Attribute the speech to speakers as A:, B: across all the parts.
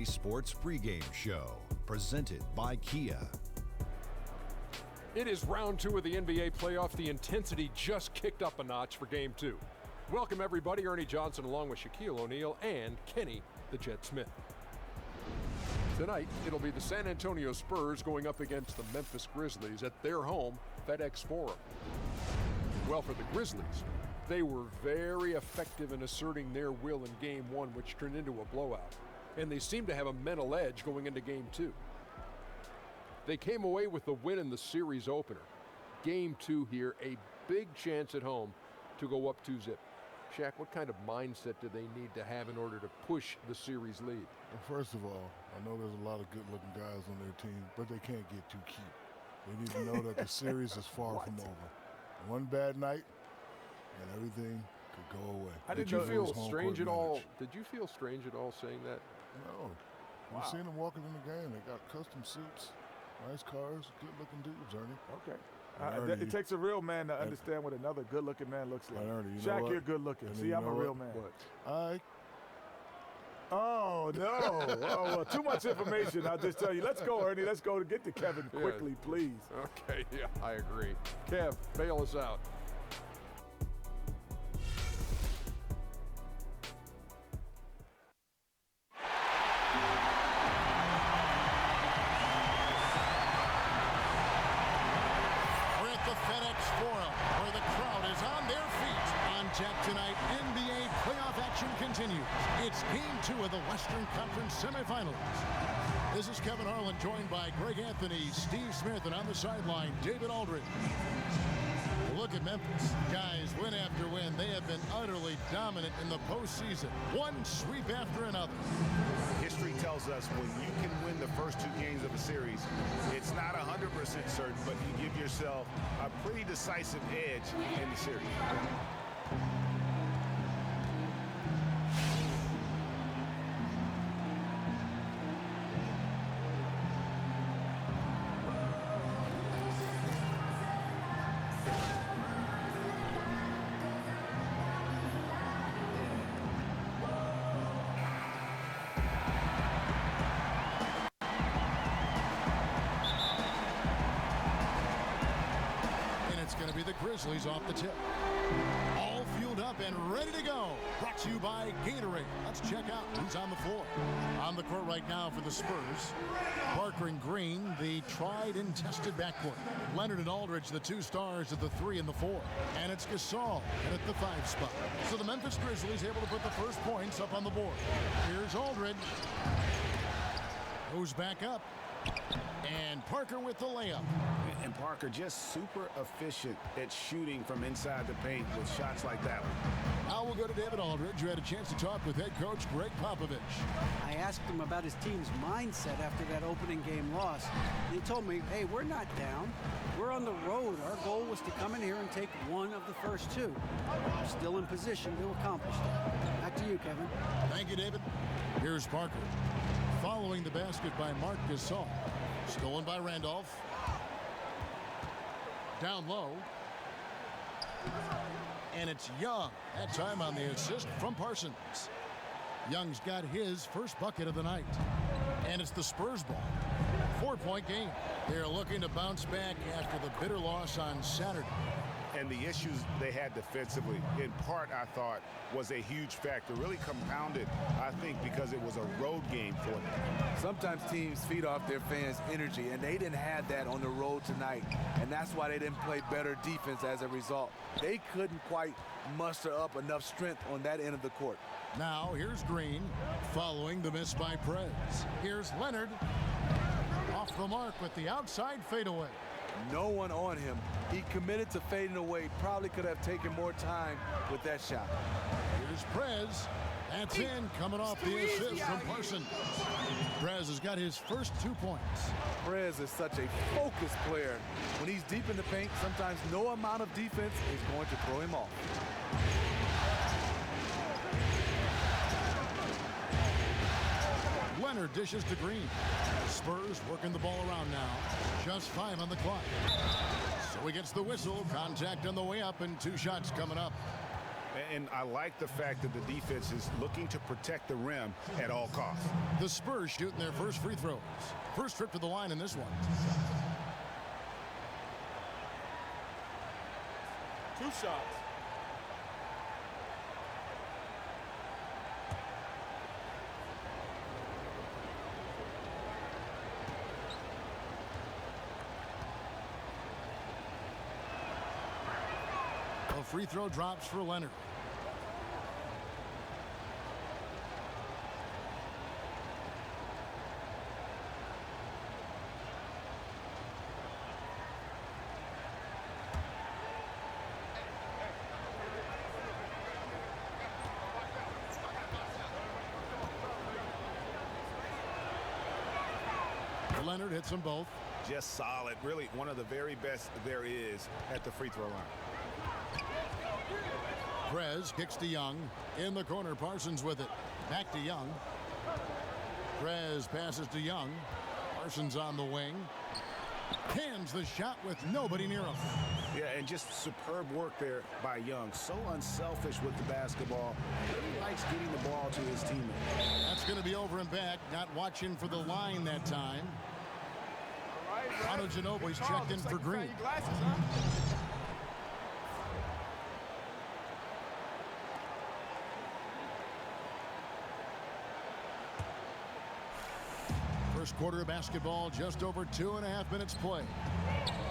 A: Sports pregame show, presented by Kia.
B: It is round 2 of the NBA playoff. The intensity just kicked up a notch for Game 2. Welcome, everybody. Ernie Johnson along with Shaquille O'Neal and Kenny the Jet Smith. Tonight, it'll be the San Antonio Spurs going up against the Memphis Grizzlies at their home, FedEx Forum. Well, for the Grizzlies, they were very effective in asserting their will in Game 1, which turned into a blowout. And they seem to have a mental edge going into Game 2. They came away with the win in the series opener. Game 2 here, a big chance at home to go up 2-0. Shaq, what kind of mindset do they need to have in order to push the series lead?
C: Well, first of all, I know there's a lot of good-looking guys on their team, but they can't get too cute. They need to know that the series is far from over. One bad night, and everything could go away.
B: Did you feel strange at all? Did you feel strange at all saying that?
C: No. You've seen them walking in the game. They got custom suits, nice cars, good-looking dudes, Ernie.
D: Okay. It takes a real man to understand what another good-looking man looks like.
C: Ernie,
D: Shaq, you're good-looking. See, I'm a real man.
C: What?
D: Oh, no. Oh, well, too much information. I'll just tell you. Let's go, Ernie. Let's go to get to Kevin quickly, please.
B: Okay, yeah, I agree. Kev, bail us out.
E: Tonight, NBA playoff action continues. It's Game 2 of the Western Conference semifinals. This is Kevin Harlan, joined by Greg Anthony, Steve Smith, and on the sideline, David Aldridge. Look at Memphis. Guys, win after win, they have been utterly dominant in the postseason. One sweep after another.
F: History tells us when you can win the first 2 games of a series, it's not 100% certain, but you give yourself a pretty decisive edge in the series.
E: The Grizzlies off the tip. All fueled up and ready to go. Brought to you by Gatorade. Let's check out who's on the floor. On the court right now for the Spurs, Parker and Green, the tried and tested backcourt. Leonard and Aldridge, the 2 stars at the 3 and the 4. And it's Gasol at the 5 spot. So the Memphis Grizzlies able to put the first points up on the board. Here's Aldridge. Goes back up. And Parker with the layup.
F: And Parker just super efficient at shooting from inside the paint with shots like that one.
E: Now we'll go to David Aldridge, who had a chance to talk with head coach Greg Popovich.
G: I asked him about his team's mindset after that opening game loss. He told me, hey, we're not down. We're on the road. Our goal was to come in here and take one of the first 2. We're still in position to accomplish that. Back to you, Kevin.
E: Thank you, David. Here's Parker. Following the basket by Marc Gasol. Stolen by Randolph. Down low. And it's Young. That time on the assist from Parsons. Young's got his first bucket of the night. And it's the Spurs ball. 4-point game. They're looking to bounce back after the bitter loss on Saturday.
F: And the issues they had defensively, in part, I thought, was a huge factor. Really compounded, I think, because it was a road game for them.
H: Sometimes teams feed off their fans' energy, and they didn't have that on the road tonight. And that's why they didn't play better defense as a result. They couldn't quite muster up enough strength on that end of the court.
E: Now, here's Green, following the miss by Prez. Here's Leonard, off the mark with the outside fadeaway.
H: No one on him. He committed to fading away. Probably could have taken more time with that shot.
E: Here's Prez. That's in, coming off the assist from Parsons. Prez has got his first 2 points.
H: Prez is such a focused player. When he's deep in the paint, sometimes no amount of defense is going to throw him off.
E: Leonard dishes to Green. Spurs working the ball around now. Just 5 on the clock. So he gets the whistle. Contact on the way up and 2 shots coming up.
F: And I like the fact that the defense is looking to protect the rim at all costs.
E: The Spurs shooting their first free throws. First trip to the line in this one.
D: 2 shots.
E: A free throw drops for Leonard. Leonard hits them both.
F: Just solid. Really one of the very best there is at the free throw line.
E: Prez kicks to Young. In the corner, Parsons with it. Back to Young. Prez passes to Young. Parsons on the wing. Cans the shot with nobody near him.
F: Yeah, and just superb work there by Young. So unselfish with the basketball. Really likes getting the ball to his teammate.
E: That's going to be over and back. Not watching for the line that time. Otto Ginobili's checked in for Green. First quarter of basketball, just over 2.5 minutes play.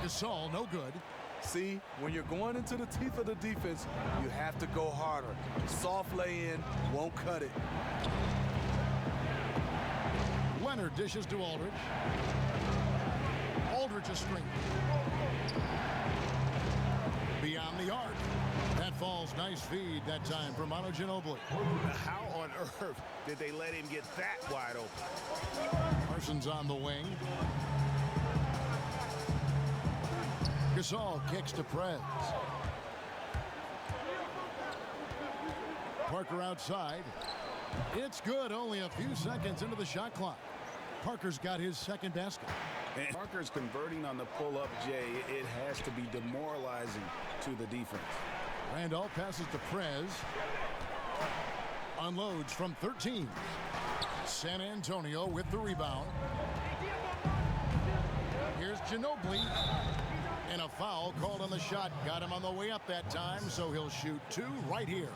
E: Gasol, no good.
H: See, when you're going into the teeth of the defense, you have to go harder. Soft lay-in won't cut it.
E: Leonard dishes to Aldridge. Aldridge a screen. Beyond the arc. That falls. Nice feed that time from Otto Ginobili.
F: How on earth did they let him get that wide open?
E: Parsons on the wing. Gasol kicks to Prez. Parker outside. It's good. Only a few seconds into the shot clock. Parker's got his second basket.
F: And Parker's converting on the pull-up, Jay. It has to be demoralizing to the defense.
E: Randolph passes to Prez. Unloads from 13. San Antonio with the rebound. Here's Ginobili. And a foul called on the shot. Got him on the way up that time, so he'll shoot 2 right here.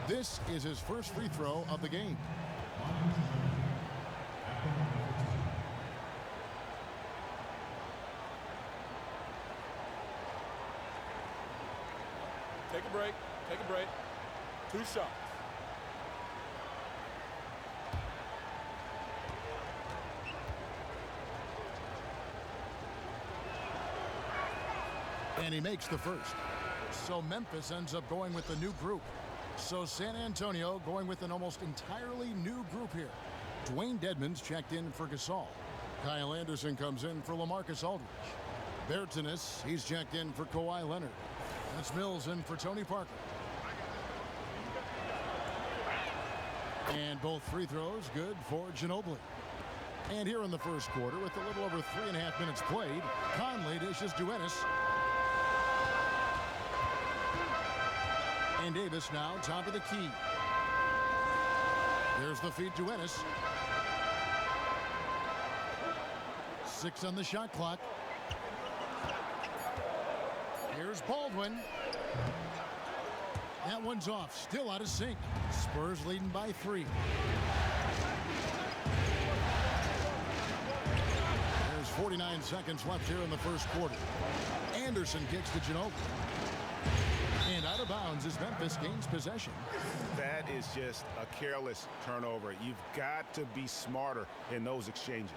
E: This is his first free throw of the game.
D: Take a break. Take a break. 2 shots.
E: And he makes the first. So Memphis ends up going with the new group. So San Antonio going with an almost entirely new group here. Dwayne Dedmon's checked in for Gasol. Kyle Anderson comes in for LaMarcus Aldridge. Bertanis, he's checked in for Kawhi Leonard. That's Mills in for Tony Parker. And both free throws good for Ginobili. And here in the first quarter, with a little over 3.5 minutes played, Conley dishes to Ennis. And Davis now top of the key. There's the feed to Ennis. 6 on the shot clock. Here's Baldwin. That one's off. Still out of sync. Spurs leading by 3. There's 49 seconds left here in the first quarter. Anderson kicks to Ginobili. And out of bounds as Memphis gains possession.
F: That is just a careless turnover. You've got to be smarter in those exchanges.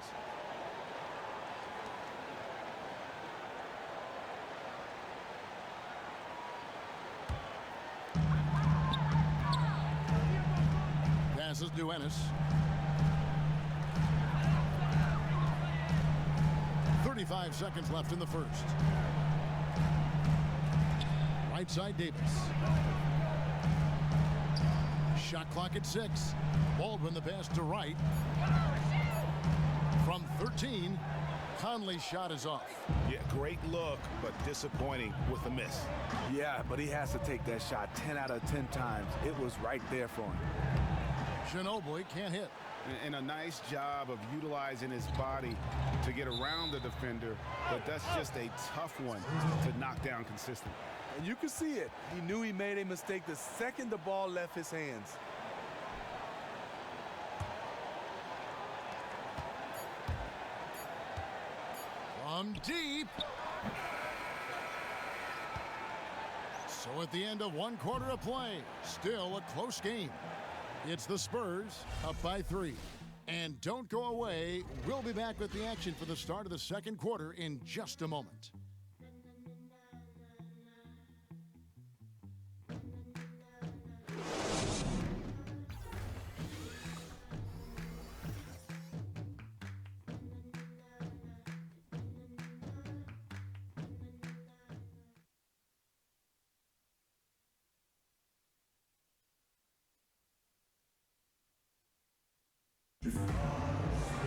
E: Passes to Ennis. 35 seconds left in the first. Right side Davis. Shot clock at 6. Baldwin the pass to Wright. From 13, Conley's shot is off.
F: Yeah, great look, but disappointing with a miss.
H: Yeah, but he has to take that shot 10 out of 10 times. It was right there for him.
E: Ginobili can't hit.
F: And a nice job of utilizing his body to get around the defender, but that's just a tough one to knock down consistently.
H: And you can see it. He knew he made a mistake the second the ball left his hands.
E: From deep. So at the end of one quarter of play, still a close game. It's the Spurs up by 3. And don't go away. We'll be back with the action for the start of the second quarter in just a moment.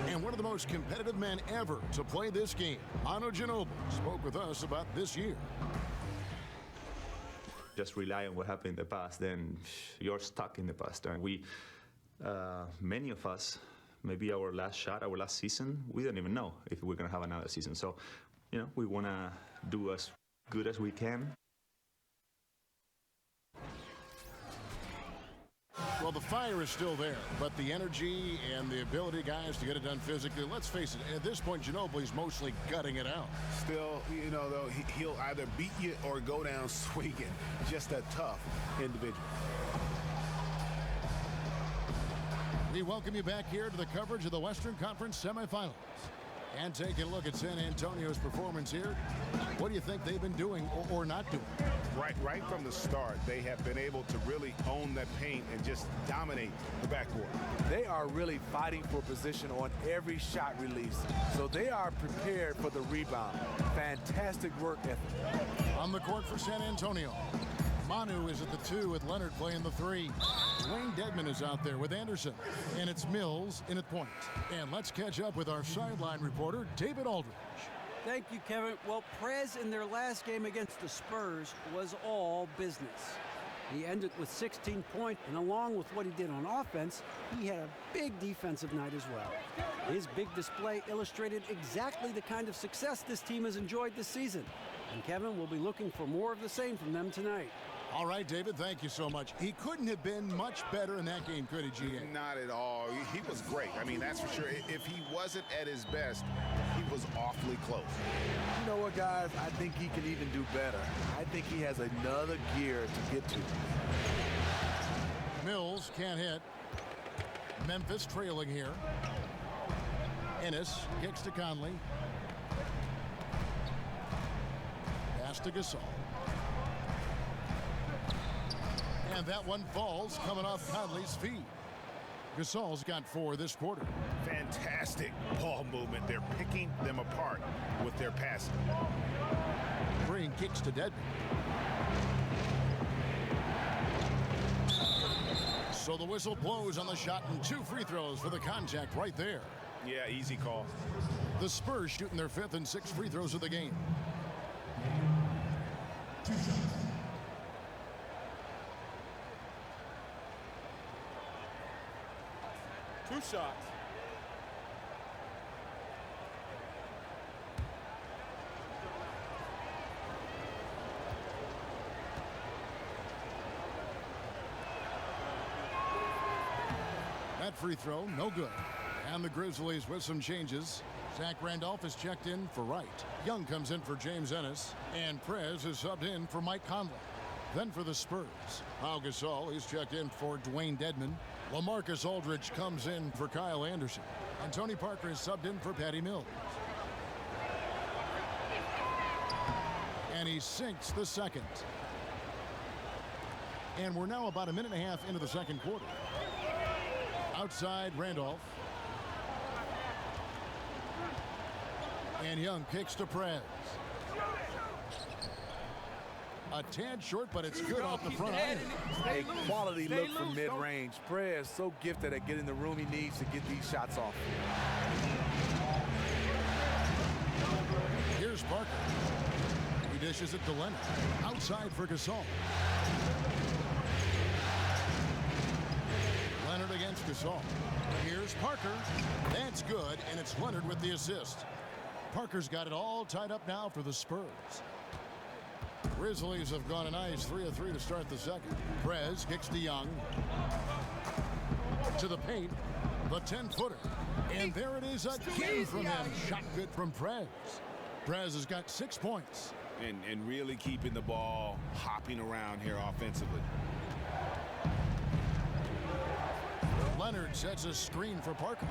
E: And one of the most competitive men ever to play this game, Ginobili, spoke with us about this year.
I: Just rely on what happened in the past, then you're stuck in the past. And we, many of us, maybe our last shot, our last season, we don't even know if we're going to have another season. So, you know, we want to do as good as we can.
E: Well, the fire is still there, but the energy and the ability, guys, to get it done physically, let's face it, at this point, Ginobili's mostly gutting it out.
F: Still, you know, though, he'll either beat you or go down swinging. Just a tough individual.
E: We welcome you back here to the coverage of the Western Conference semifinals. And taking a look at San Antonio's performance here, what do you think they've been doing or not doing?
F: Right from the start, they have been able to really own that paint and just dominate the backcourt.
H: They are really fighting for position on every shot release, so they are prepared for the rebound. Fantastic work ethic.
E: On the court for San Antonio, Manu is at the 2 with Leonard playing the 3. Dwayne Dedmon is out there with Anderson. And it's Mills in at point. And let's catch up with our sideline reporter, David Aldridge.
G: Thank you, Kevin. Well, Prez in their last game against the Spurs was all business. He ended with 16 points, and along with what he did on offense, he had a big defensive night as well. His big display illustrated exactly the kind of success this team has enjoyed this season. And Kevin will be looking for more of the same from them tonight.
E: All right, David, thank you so much. He couldn't have been much better in that game, could he, GA?
F: Not at all. He was great. I mean, that's for sure. If he wasn't at his best, he was awfully close.
H: You know what, guys? I think he can even do better. I think he has another gear to get to.
E: Mills can't hit. Memphis trailing here. Ennis kicks to Conley. Pass to Gasol. And that one falls coming off Conley's feet. Gasol's got 4 this quarter.
F: Fantastic ball movement. They're picking them apart with their passing.
E: Green kicks to Dedmon. So the whistle blows on the shot and 2 free throws for the contact right there.
F: Yeah, easy call.
E: The Spurs shooting their 5th and 6th free throws of the game.
J: 2 shots.
D: Two shots.
E: That free throw, no good. And the Grizzlies with some changes. Zach Randolph is checked in for Wright. Young comes in for James Ennis. And Prez is subbed in for Mike Conley. Then for the Spurs, Pau Gasol is checked in for Dwayne Dedmon. LaMarcus Aldridge comes in for Kyle Anderson. And Tony Parker is subbed in for Patty Mills. And he sinks the second. And we're now about a minute and a half into the second quarter. Outside Randolph. And Young kicks to Prez. A tad short, but it's good off the front iron.
H: A quality look from mid-range. Prez so gifted at getting the room he needs to get these shots off.
E: Here's Parker. He dishes it to Leonard. Outside for Gasol. Leonard against Gasol. Here's Parker. That's good, and it's Leonard with the assist. Parker's got it all tied up now for the Spurs. Grizzlies have gone a nice 3 of 3 to start the second. Prez kicks to Young. To the paint. The 10-footer. And there it is again from him. Shot good from Prez. Prez has got 6 points.
F: And really keeping the ball hopping around here offensively.
E: Leonard sets a screen for Parker.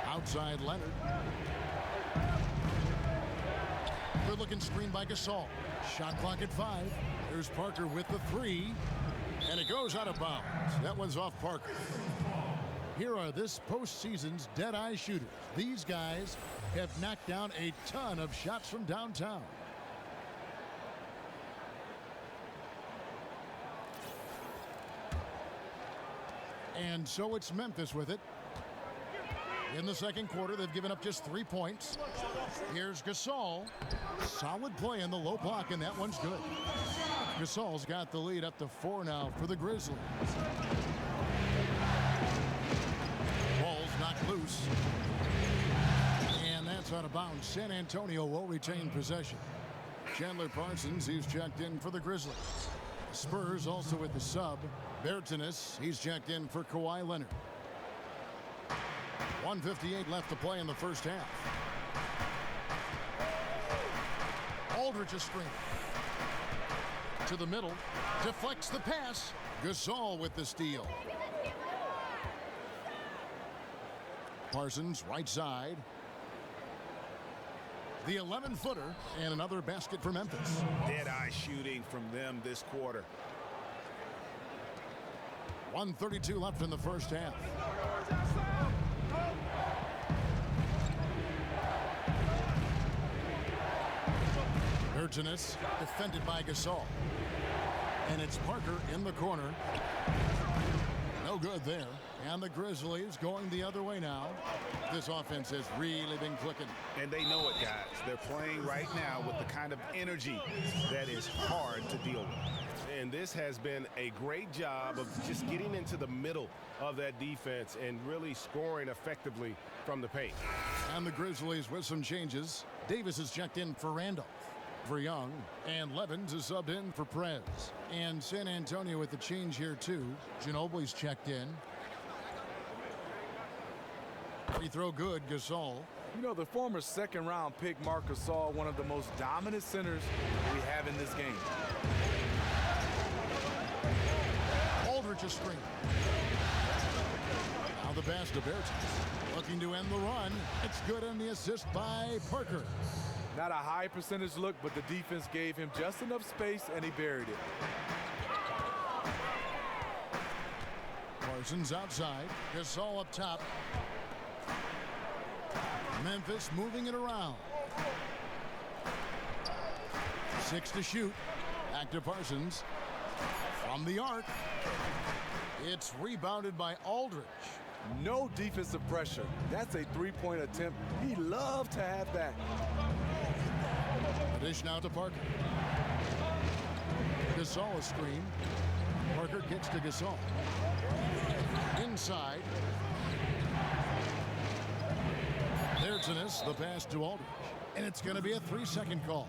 E: Outside Leonard. Good looking screen by Gasol. Shot clock at 5. There's Parker with the 3. And it goes out of bounds. That one's off Parker. Here are this postseason's dead-eye shooters. These guys have knocked down a ton of shots from downtown. And so it's Memphis with it. In the second quarter, they've given up just 3 points. Here's Gasol. Solid play in the low block, and that one's good. Gasol's got the lead up to 4 now for the Grizzlies. Ball's knocked loose. And that's out of bounds. San Antonio will retain possession. Chandler Parsons, he's checked in for the Grizzlies. Spurs also with the sub. Bertanis, he's checked in for Kawhi Leonard. 1:58 left to play in the first half. Aldridge a screen. To the middle. Deflects the pass. Gasol with the steal. Parsons right side. The 11-footer and another basket for Memphis.
F: Dead-eye shooting from them this quarter.
E: 1:32 left in the first half. Bertanis defended by Gasol. And it's Parker in the corner. No good there. And the Grizzlies going the other way now. This offense has really been clicking.
F: And they know it, guys. They're playing right now with the kind of energy that is hard to deal with. And this has been a great job of just getting into the middle of that defense and really scoring effectively from the paint.
E: And the Grizzlies with some changes. Davis is checked in for Randolph. For Young, and Levins is subbed in for Prez. And San Antonio with the change here too. Ginobili's checked in. Free throw good, Gasol.
H: You know, the former second-round pick Marc Gasol, one of the most dominant centers we have in this game.
E: Aldridge a screen. Now the pass to Bertanis. Looking to end the run. It's good on the assist by Parker.
H: Not a high percentage look, but the defense gave him just enough space, and he buried it.
E: Parsons outside. Gasol up top. Memphis moving it around. 6 to shoot. Back to Parsons. From the arc. It's rebounded by Aldridge.
H: No defensive pressure. That's a three-point attempt. He loved to have that.
E: Dish now to Parker. Gasol a screen. Parker kicks to Gasol. Inside. Bertanis, the pass to Aldridge. And it's going to be a 3-second call.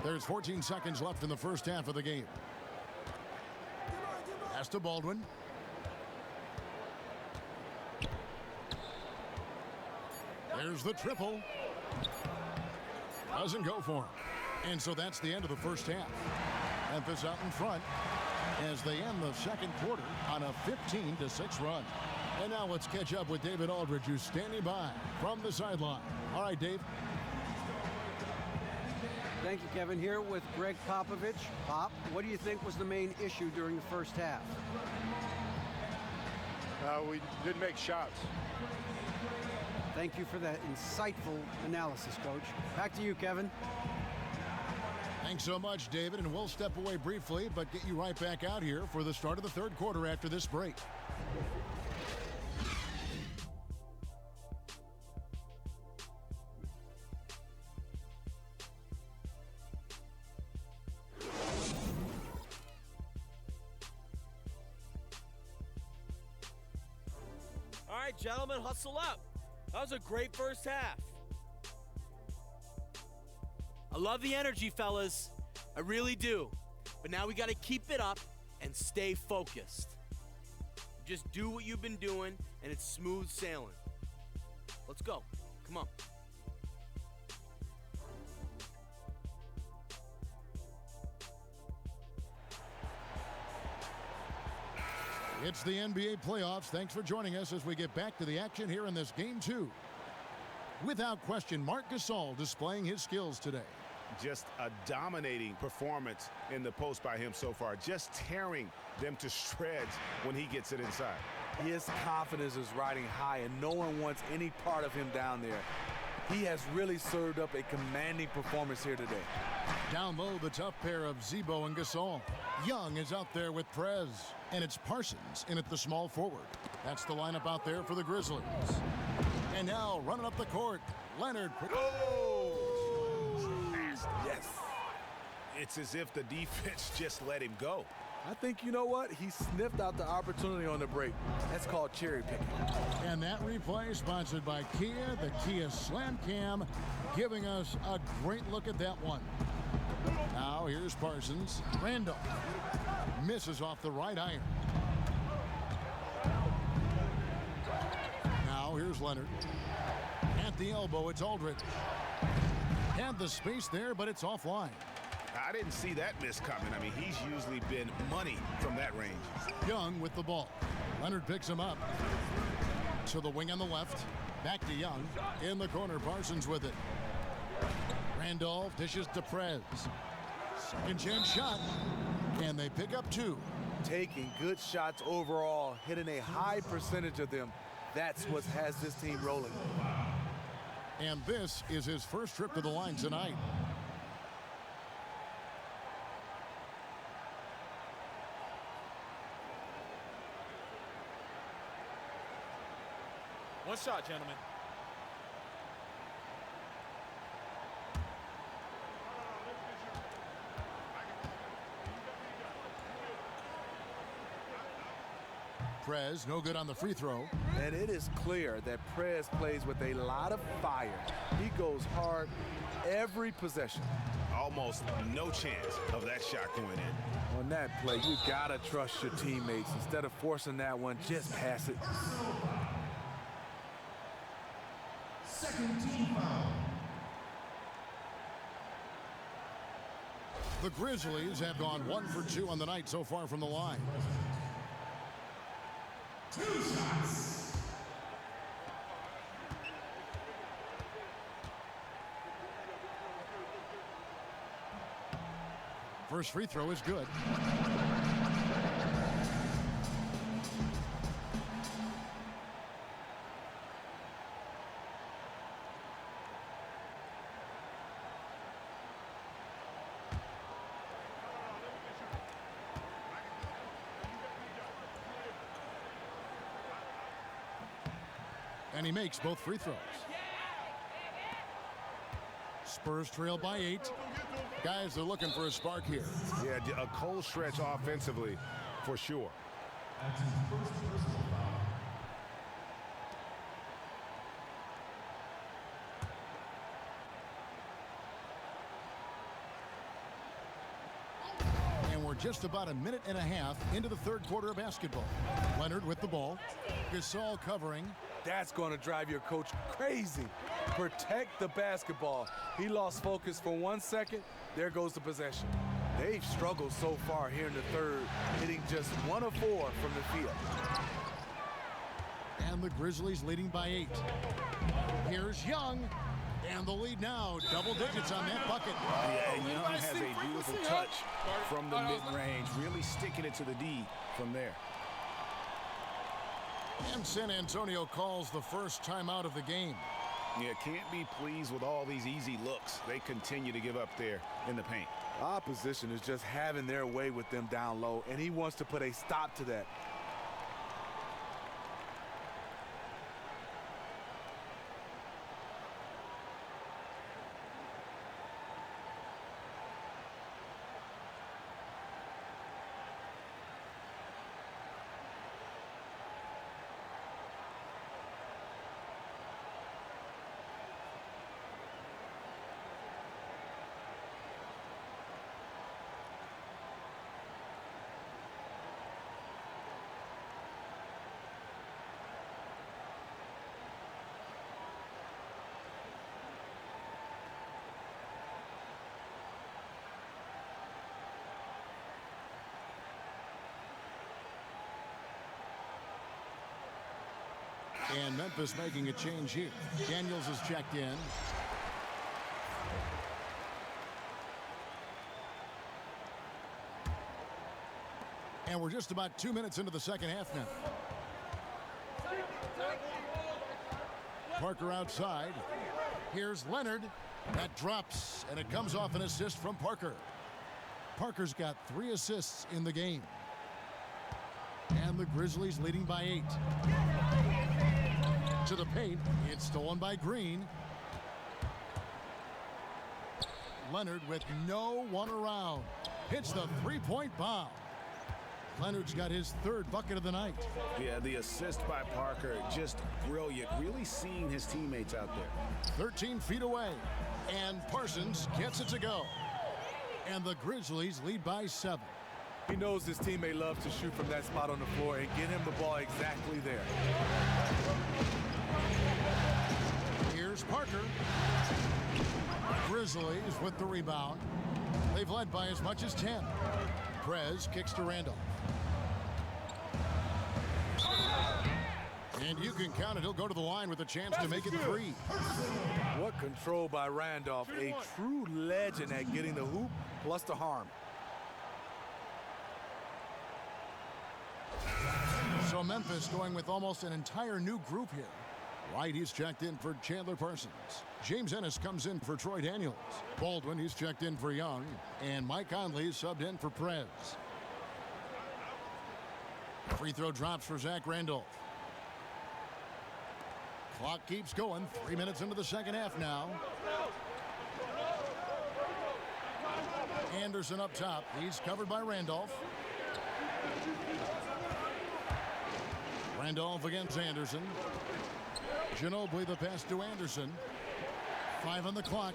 E: There's 14 seconds left in the first half of the game. Pass to Baldwin. There's the triple. Doesn't go for him. And so that's the end of the first half. Memphis out in front as they end the second quarter on a 15-6 run. And now let's catch up with David Aldridge, who's standing by from the sideline. All right, Dave.
G: Thank you, Kevin. Here with Greg Popovich. Pop, what do you think was the main issue during the first half?
J: We didn't make shots.
G: Thank you for that insightful analysis, Coach. Back to you, Kevin.
E: Thanks so much, David, and we'll step away briefly, but get you right back out here for the start of the third quarter after this break.
J: All right, gentlemen, hustle up. That was a great first half. I love the energy, fellas. I really do. But now we got to keep it up and stay focused. Just do what you've been doing, and it's smooth sailing. Let's go. Come on.
E: It's the NBA playoffs. Thanks for joining us as we get back to the action here in this game 2. Without question, Marc Gasol displaying his skills today.
F: Just a dominating performance in the post by him so far, just tearing them to shreds when he gets it inside.
H: His confidence is riding high, and no one wants any part of him down there. He has really served up a commanding performance here today.
E: Down low, the tough pair of Zebo and Gasol. Young is out there with Prez, and it's Parsons in at the small forward. That's the lineup out there for the Grizzlies. And now, running up the court, Leonard.
F: Yes. It's as if the defense just let him go.
H: I think, you know what? He sniffed out the opportunity on the break. That's called cherry picking.
E: And that replay sponsored by Kia, the Kia Slam Cam, giving us a great look at that one. Now here's Parsons. Randolph misses off the right iron. Now here's Leonard. At the elbow, it's Aldridge. Had the space there, but it's offline.
F: I didn't see that miss coming. I mean, he's usually been money from that range.
E: Young with the ball. Leonard picks him up. To the wing on the left. Back to Young. In the corner, Parsons with it. Randolph dishes to Prez. Second chance shot. And they pick up 2.
H: Taking good shots overall, hitting a high percentage of them. That's what has this team rolling.
E: And this is his first trip to the line tonight.
J: One shot, gentlemen.
E: Prez, no good on the free throw.
H: And it is clear that Prez plays with a lot of fire. He goes hard every possession.
F: Almost no chance of that shot going in.
H: On that play, you gotta trust your teammates. Instead of forcing that one, just pass it.
K: Second team foul.
E: The Grizzlies have gone 1 for 2 on the night so far from the line.
K: 2 shots.
E: First free throw is good. And he makes both free throws. Spurs trail by 8. Guys, they're looking for a spark here.
F: Yeah, a cold stretch offensively for sure.
K: That's his first personal foul.
E: And we're just about a minute and a half into the third quarter of basketball. Leonard with the ball. Gasol covering.
H: That's going to drive your coach crazy. Protect the basketball. He lost focus for 1 second. There goes the possession. They've struggled so far here in the third, hitting just 1 of 4 from the field.
E: And the Grizzlies leading by 8. Here's Young. And the lead now, double digits on that bucket.
F: Yeah, and Young has a beautiful touch from the mid-range, really sticking it to the D from there.
E: And San Antonio calls the first timeout of the game.
F: Yeah, can't be pleased with all these easy looks they continue to give up there in the paint.
H: Opposition is just having their way with them down low, and he wants to put a stop to that.
E: And Memphis making a change here. Daniels is checked in. And we're just about 2 minutes into the second half now. Parker outside. Here's Leonard. That drops, and it comes off an assist from Parker. Parker's got 3 assists in the game. And the Grizzlies leading by 8. To the paint. It's stolen by Green. Leonard with no one around. Hits the three-point bomb. Leonard's got his 3rd bucket of the night.
F: Yeah, the assist by Parker, just brilliant. Really seeing his teammates out there.
E: 13 feet away. And Parsons gets it to go. And the Grizzlies lead by 7.
H: He knows his teammate loves to shoot from that spot on the floor and get him the ball exactly there.
E: Here's Parker. Grizzlies with the rebound. They've led by as much as 10. Prez kicks to Randolph. And you can count it. He'll go to the line with a chance to make it 3.
H: What control by Randolph. A true legend at getting the hoop plus the harm.
E: So Memphis going with almost an entire new group here. White, he's checked in for Chandler Parsons. James Ennis comes in for Troy Daniels. Baldwin, he's checked in for Young. And Mike Conley subbed in for Prez. Free throw drops for Zach Randolph. Clock keeps going. 3 minutes into the second half now. Anderson up top. He's covered by Randolph. Randolph against Anderson. Ginobili the pass to Anderson. 5 on the clock.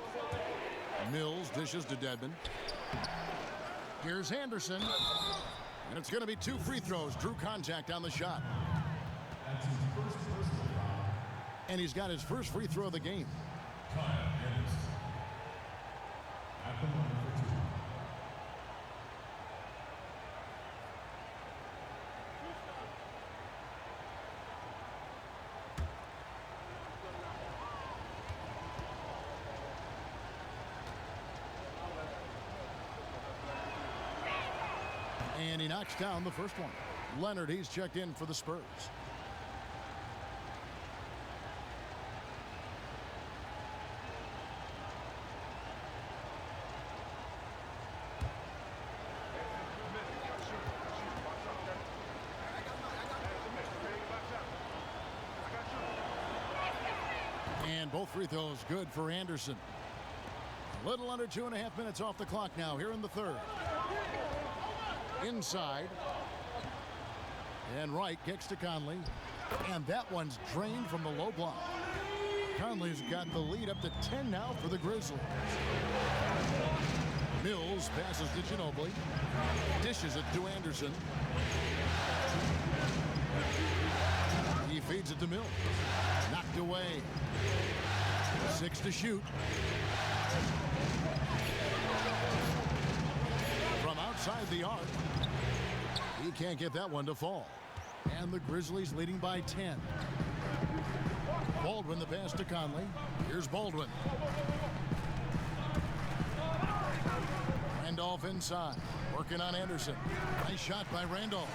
E: Mills dishes to Dedmon. Here's Anderson. And it's going to be 2 free throws. Drew contact on the shot.
K: That's his first personal foul.
E: And he's got his first free throw of the game.
K: At the line for 2.
E: And he knocks down the first one. Leonard, he's checked in for the Spurs. And both free throws good for Anderson. A little under 2.5 minutes off the clock now here in the third. Inside. And Wright kicks to Conley. And that one's drained from the low block. Conley's got the lead up to 10 now for the Grizzlies. Mills passes to Ginobili. Dishes it to Anderson. He feeds it to Mills. Knocked away. 6 to shoot. From outside the arc. He can't get that one to fall. And the Grizzlies leading by 10. Baldwin the pass to Conley. Here's Baldwin. Randolph inside, working on Anderson. Nice shot by Randolph.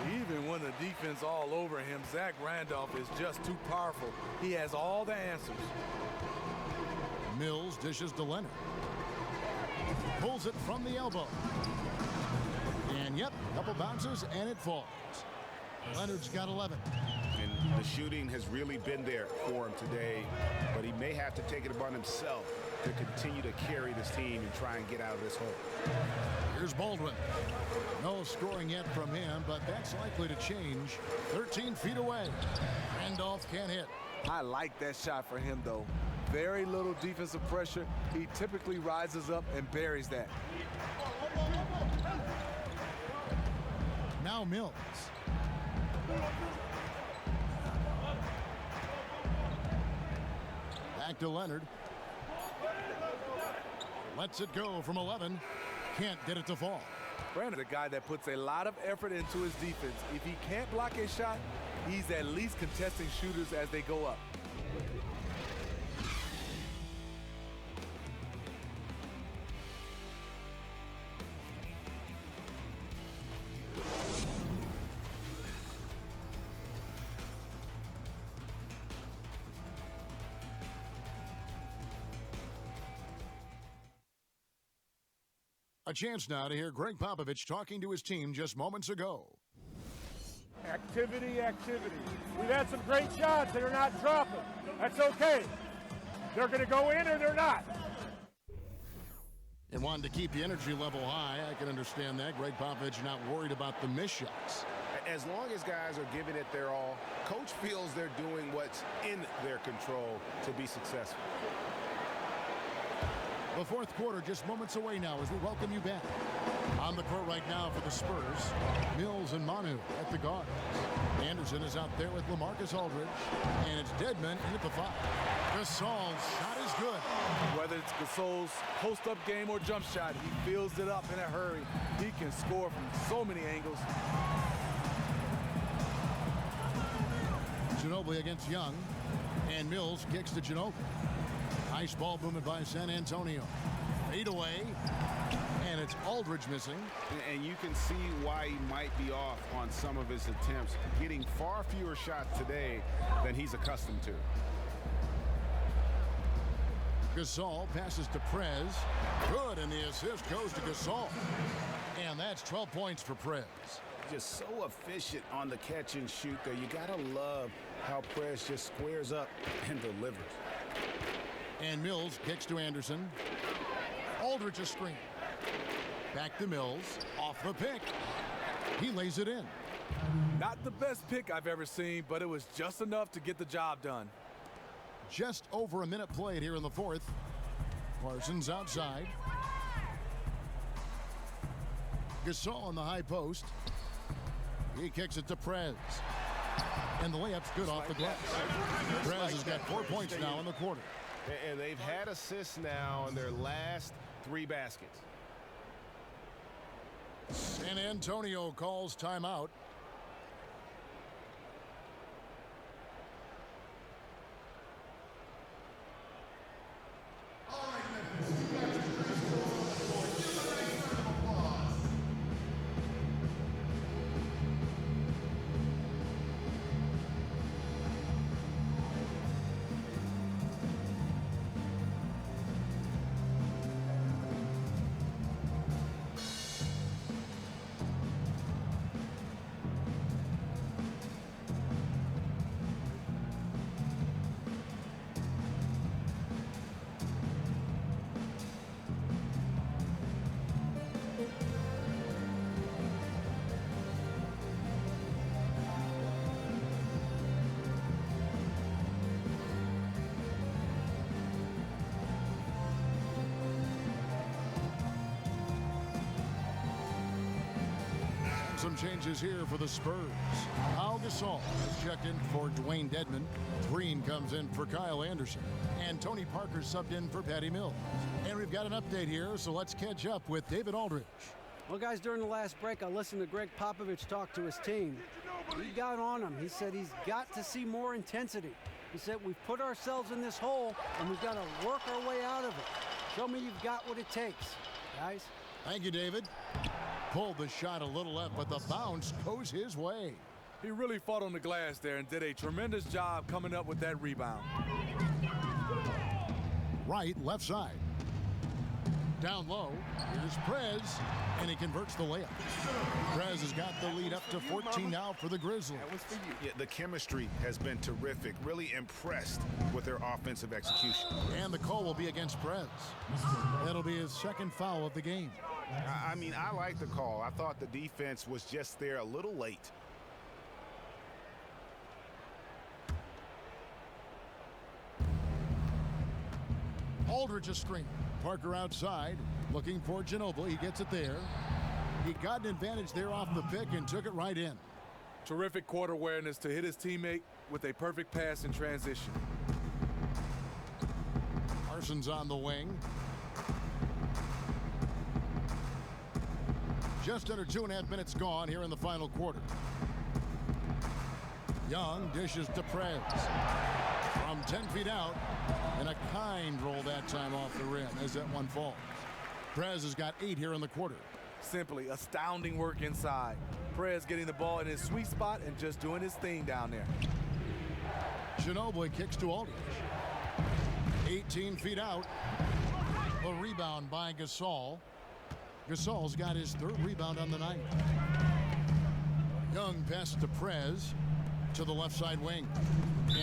H: Even when the defense all over him, Zach Randolph is just too powerful. He has all the answers.
E: Mills dishes to Leonard. Pulls it from the elbow. And yep, couple bounces and it falls. Leonard's got 11.
F: And the shooting has really been there for him today, but he may have to take it upon himself to continue to carry this team and try and get out of this hole.
E: Here's Baldwin. No scoring yet from him, but that's likely to change. 13 feet away. Randolph can't hit.
H: I like that shot for him, though. Very little defensive pressure. He typically rises up and buries that.
E: Now Mills. Back to Leonard. Lets it go from 11. Can't get it to fall.
H: Brandon, a guy that puts a lot of effort into his defense. If he can't block a shot, he's at least contesting shooters as they go up.
E: A chance now to hear Greg Popovich talking to his team just moments ago.
D: Activity, activity. We've had some great shots that are not dropping. That's okay. They're going to go in or they're not.
E: And wanting to keep the energy level high, I can understand that. Greg Popovich not worried about the missed shots.
F: As long as guys are giving it their all, coach feels they're doing what's in their control to be successful.
E: The fourth quarter just moments away now as we welcome you back. On the court right now for the Spurs, Mills and Manu at the guards. Anderson is out there with LaMarcus Aldridge, and it's Dedmon in at the 5. Gasol's shot is good.
H: Whether it's Gasol's post-up game or jump shot, he fills it up in a hurry. He can score from so many angles.
E: Ginobili against Young, and Mills kicks to Ginobili. Nice ball movement by San Antonio. Fade away, and it's Aldridge missing.
F: And you can see why he might be off on some of his attempts, getting far fewer shots today than he's accustomed to.
E: Gasol passes to Prez. Good, and the assist goes to Gasol. And that's 12 points for Prez.
F: Just so efficient on the catch and shoot there. You gotta love how Prez just squares up and delivers.
E: And Mills kicks to Anderson. Aldridge a screen. Back to Mills. Off the pick. He lays it in.
H: Not the best pick I've ever seen, but it was just enough to get the job done.
E: Just over a minute played here in the fourth. Parsons outside. Gasol on the high post. He kicks it to Prez. And the layup's good off the glass. Prez has got 4 points now in the quarter.
F: And they've had assists now in their last 3 baskets.
E: San Antonio calls timeout. Some changes here for the Spurs. Al Gasol is checked in for Dwayne Dedmon. Green comes in for Kyle Anderson. And Tony Parker subbed in for Patty Mills. And we've got an update here, so let's catch up with David Aldridge.
G: Well, guys, during the last break, I listened to Greg Popovich talk to his team. He got on him. He said he's got to see more intensity. He said we've put ourselves in this hole, and we've got to work our way out of it. Show me you've got what it takes, guys.
E: Thank you, David. Pulled the shot a little left, but the bounce goes his way.
H: He really fought on the glass there and did a tremendous job coming up with that rebound.
E: Right, left side. Down low, here's Prez, and he converts the layup. Prez has got the lead up to 14 now for the Grizzlies.
F: That was for you. Yeah, the chemistry has been terrific. Really impressed with their offensive execution.
E: And the call will be against Prez. That'll be his second foul of the game.
F: I mean, I like the call. I thought the defense was just there a little late.
E: Aldridge a screen. Parker outside, looking for Ginobili. He gets it there. He got an advantage there off the pick and took it right in.
H: Terrific court awareness to hit his teammate with a perfect pass in transition.
E: Parsons on the wing. Just under 2.5 minutes gone here in the final quarter. Young dishes to Prez. From 10 feet out, and a kind roll that time off the rim as that one falls. Prez has got 8 here in the quarter.
H: Simply astounding work inside. Prez getting the ball in his sweet spot and just doing his thing down there.
E: Ginobili kicks to Aldridge. 18 feet out. A rebound by Gasol. Gasol's got his 3rd rebound on the night. Young pass to Prez to the left side wing.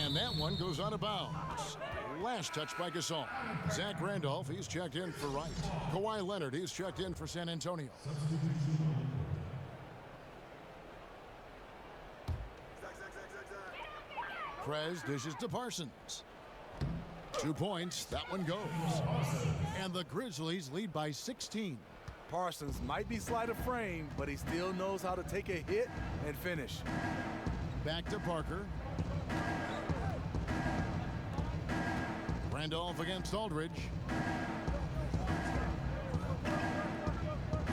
E: And that one goes out of bounds. Last touch by Gasol. Zach Randolph, he's checked in for Wright. Kawhi Leonard, he's checked in for San Antonio. Prez dishes to Parsons. 2 points, that one goes. And the Grizzlies lead by 16.
H: Parsons might be slight of frame, but he still knows how to take a hit and finish.
E: Back to Parker. Randolph against Aldridge.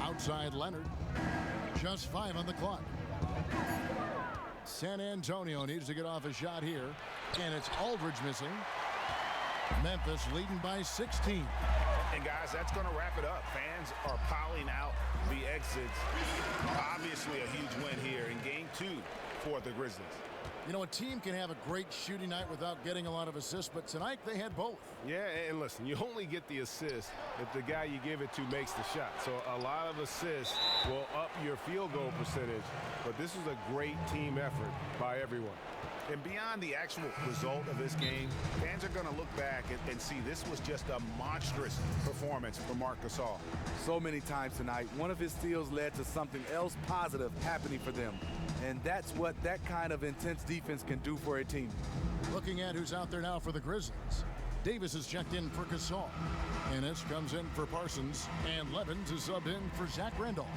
E: Outside Leonard. Just 5 on the clock. San Antonio needs to get off a shot here, and it's Aldridge missing. Memphis leading by 16.
F: And guys, that's going to wrap it up. Fans are piling out the exits. Obviously a huge win here in game 2 for the Grizzlies.
E: You know, a team can have a great shooting night without getting a lot of assists, but tonight they had both.
F: Yeah, and listen, you only get the assist if the guy you give it to makes the shot. So a lot of assists will up your field goal percentage, but this is a great team effort by everyone. And beyond the actual result of this game, fans are going to look back and see this was just a monstrous performance from Marc Gasol.
H: So many times tonight, one of his steals led to something else positive happening for them. And that's what that kind of intense defense can do for a team.
E: Looking at who's out there now for the Grizzlies. Davis is checked in for Gasol. Ennis comes in for Parsons. And Levins is subbed in for Zach Randolph.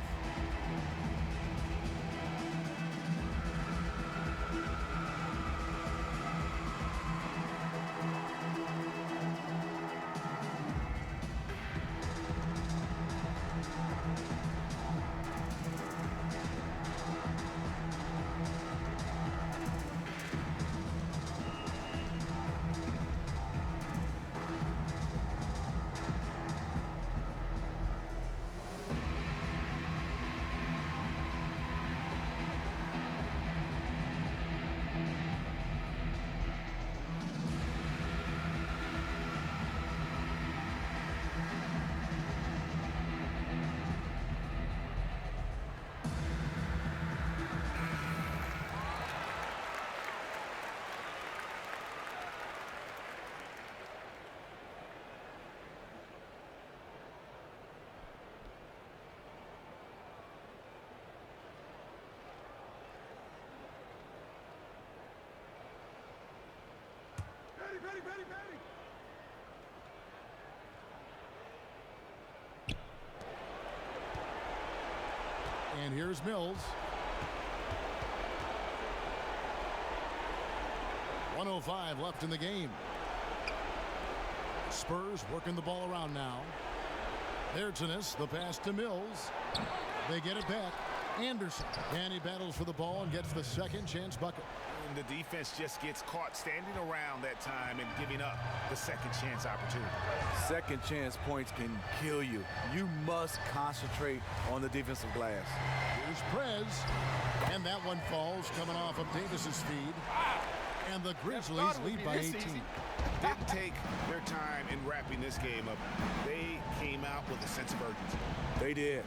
E: And here's Mills. 1:05 left in the game. Spurs working the ball around now. There's Ennis, the pass to Mills. They get it back. Anderson. And he battles for the ball and gets the second chance bucket.
F: And the defense just gets caught standing around that time and giving up the second chance opportunity.
H: Second chance points can kill you. You must concentrate on the defensive glass.
E: Here's Prez. And that one falls coming off of Davis's feed. And the Grizzlies lead by 18.
F: Didn't take their time in wrapping this game up. They came out with a sense of urgency.
H: They did.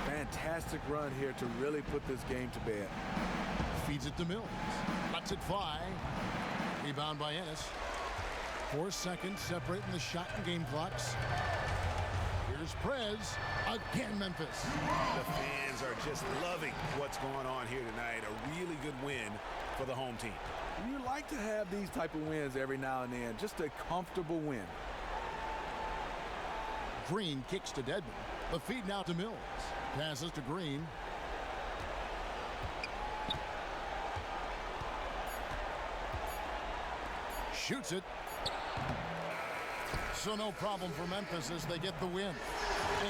H: Fantastic run here to really put this game to bed.
E: Feeds it to Mills. Lets it fly. Rebound by Ennis. 4 seconds separating the shot and game clocks. Here's Prez. Again, Memphis.
F: The fans are just loving what's going on here tonight. A really good win for the home team.
H: You like to have these type of wins every now and then. Just a comfortable win.
E: Green kicks to Dedman. The feed now to Mills. Passes to Green. Shoots it. So no problem for Memphis as they get the win.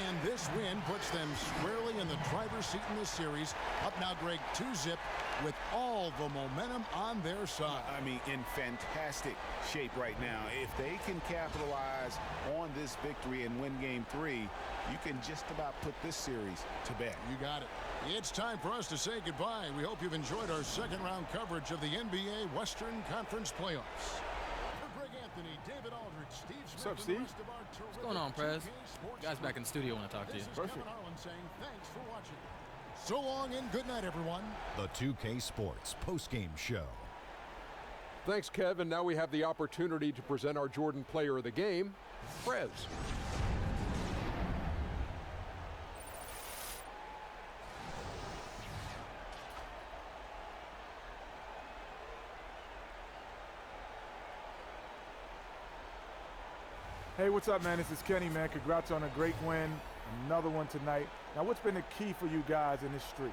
E: And this win puts them squarely in the driver's seat in this series. Up now, Greg, 2-zip with all the momentum on their side.
F: I mean, in fantastic shape right now. If they can capitalize on this victory and win game 3, you can just about put this series to bed.
E: You got it. It's time for us to say goodbye. We hope you've enjoyed our second round coverage of the NBA Western Conference playoffs. David Aldridge, Steve Smith,
L: What's up, Steve?
E: What's
L: going on, Prez? Guys back in the studio want to talk to you.
E: Perfect. Saying thanks for watching. So long and good night, everyone.
A: The 2K Sports postgame show.
B: Thanks, Kevin. Now we have the opportunity to present our Jordan Player of the Game, Prez.
L: Hey, what's up, man? This is Kenny, man. Congrats on a great win. Another one tonight. Now, what's been the key for you guys in this streak?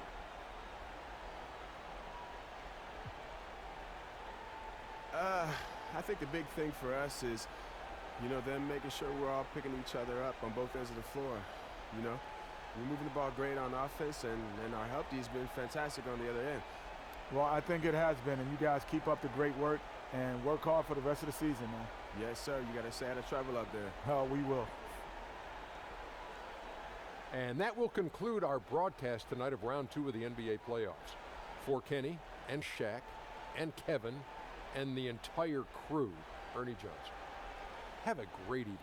M: I think the big thing for us is, them making sure we're all picking each other up on both ends of the floor. We're moving the ball great on offense, and our help D's been fantastic on the other end.
L: Well, I think it has been, and you guys keep up the great work and work hard for the rest of the season, man.
M: Yes, sir. You got to stay out of trouble up there.
L: Oh, we will.
B: And that will conclude our broadcast tonight of round 2 of the NBA playoffs. For Kenny and Shaq and Kevin and the entire crew, Ernie Johnson. Have a great evening.